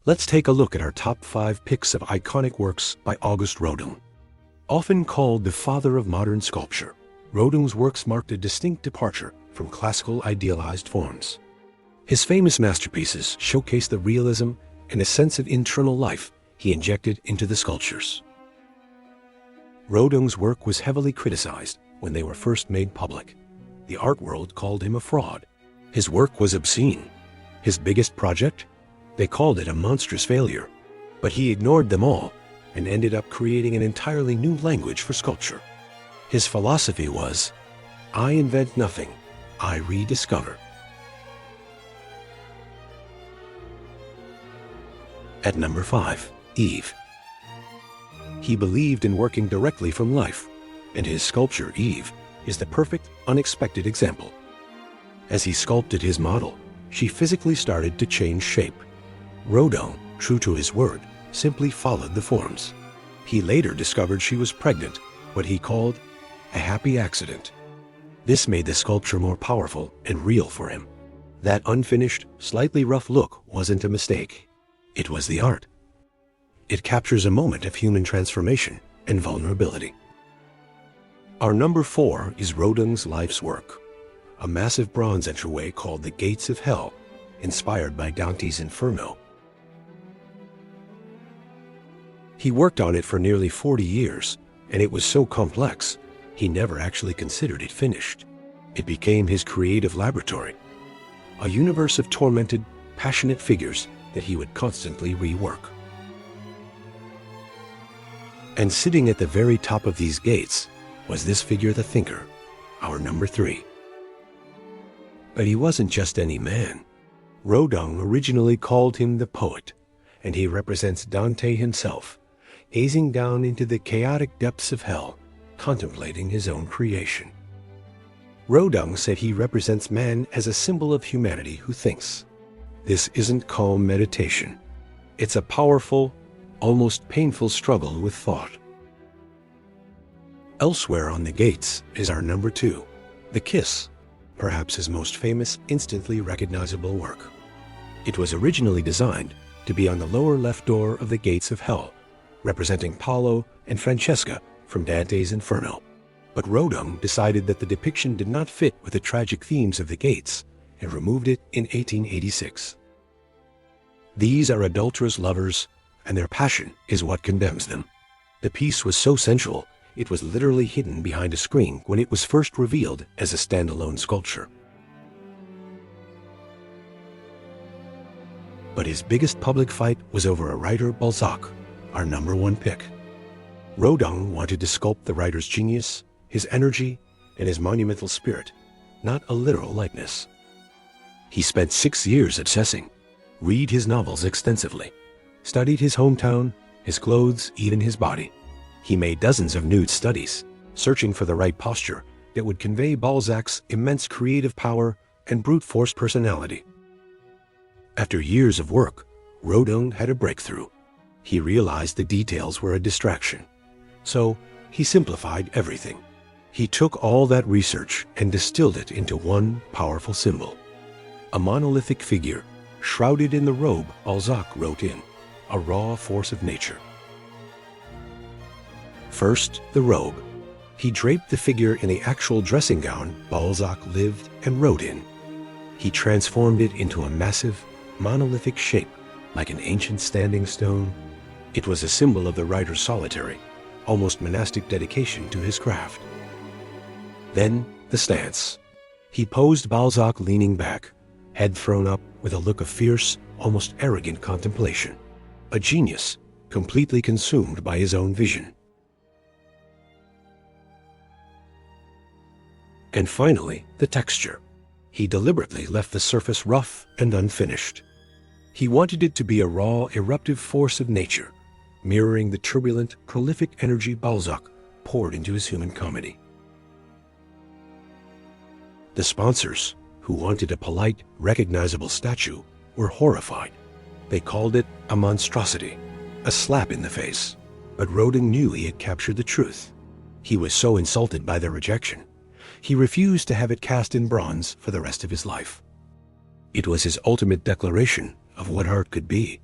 Let's take a look at our top 5 picks of iconic works by Auguste Rodin. Often called the father of modern sculpture, Rodin's works marked a distinct departure from classical idealized forms. His famous masterpieces showcase the realism and a sense of internal life he injected into the sculptures. Rodin's work was heavily criticized when they were first made public. The art world called him a fraud. His work was obscene. His biggest project? They called it a monstrous failure. But he ignored them all and ended up creating an entirely new language for sculpture. His philosophy was, I invent nothing, I rediscover. At number 5, Eve. He believed in working directly from life, and his sculpture, Eve, is the perfect, unexpected example. As he sculpted his model, she physically started to change shape. Rodin, true to his word, simply followed the forms. He later discovered she was pregnant, what he called a happy accident. This made the sculpture more powerful and real for him. That unfinished, slightly rough look wasn't a mistake. It was the art. It captures a moment of human transformation and vulnerability. Our number 4 is Rodin's life's work, a massive bronze entryway called the Gates of Hell, inspired by Dante's Inferno. He worked on it for nearly 40 years, and it was so complex, he never actually considered it finished. It became his creative laboratory, a universe of tormented, passionate figures that he would constantly rework. And sitting at the very top of these gates was this figure, the thinker, our number 3. But he wasn't just any man. Rodin originally called him the poet, and he represents Dante himself, gazing down into the chaotic depths of hell, contemplating his own creation. Rodin said he represents man as a symbol of humanity who thinks. This isn't calm meditation. It's a powerful, almost painful struggle with thought. Elsewhere on the gates is our number 2, The Kiss, perhaps his most famous, instantly recognizable work. It was originally designed to be on the lower left door of the Gates of Hell, representing Paolo and Francesca from Dante's Inferno. But Rodin decided that the depiction did not fit with the tragic themes of the gates and removed it in 1886. These are adulterous lovers, and their passion is what condemns them. The piece was so sensual, it was literally hidden behind a screen when it was first revealed as a standalone sculpture. But his biggest public fight was over a writer, Balzac, our number 1 pick. Rodin wanted to sculpt the writer's genius, his energy, and his monumental spirit, not a literal likeness. He spent 6 years obsessing, read his novels extensively, studied his hometown, his clothes, even his body. He made dozens of nude studies, searching for the right posture that would convey Balzac's immense creative power and brute force personality. After years of work, Rodin had a breakthrough. He realized the details were a distraction, so he simplified everything. He took all that research and distilled it into one powerful symbol, a monolithic figure shrouded in the robe Balzac wrote in, a raw force of nature. First, the robe. He draped the figure in the actual dressing gown Balzac lived and wrote in. He transformed it into a massive, monolithic shape, like an ancient standing stone. It was a symbol of the writer's solitary, almost monastic dedication to his craft. Then, the stance. He posed Balzac leaning back, head thrown up with a look of fierce, almost arrogant contemplation. A genius, completely consumed by his own vision. And finally, the texture. He deliberately left the surface rough and unfinished. He wanted it to be a raw, eruptive force of nature, mirroring the turbulent, prolific energy Balzac poured into his human comedy. The sponsors, who wanted a polite, recognizable statue, were horrified. They called it a monstrosity, a slap in the face. But Rodin knew he had captured the truth. He was so insulted by their rejection, he refused to have it cast in bronze for the rest of his life. It was his ultimate declaration of what art could be.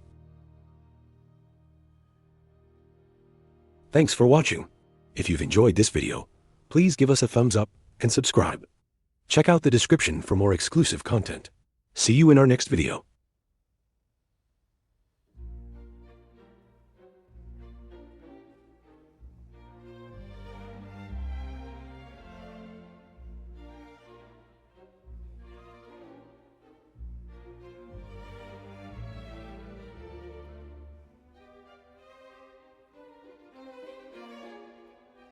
Thanks for watching. If you've enjoyed this video, please give us a thumbs up and subscribe. Check out the description for more exclusive content. See you in our next video.